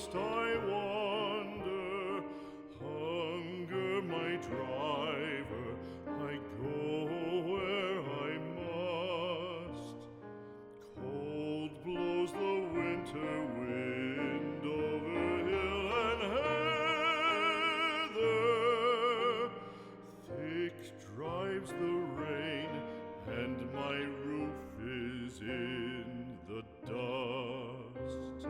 must I wander? Hunger my driver, I go where I must. Cold blows the winter wind over hill and heather. Thick drives the rain, and my roof is in the dust.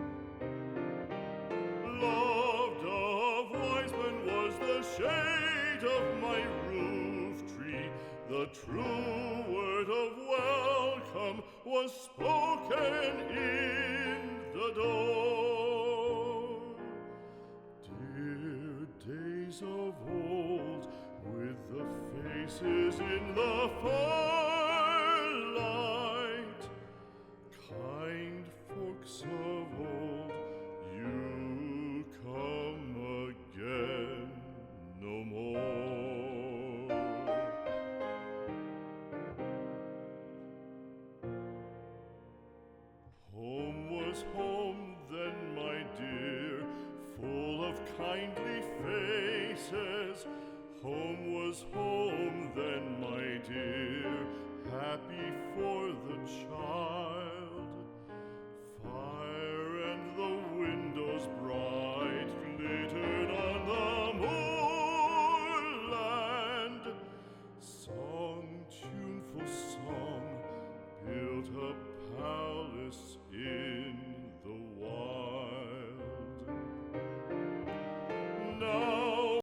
Loved of wise men was the shade of my roof tree. The true word of welcome was spoken in the door. Dear days of old, with the faces in the firelight, kind folks of old, you come again no more. Home was home then, my dear, full of kindly faces. Home was home then, my dear, happy for the child. Fire and the windows bright glittered on the moorland. Song, tuneful song, built a palace in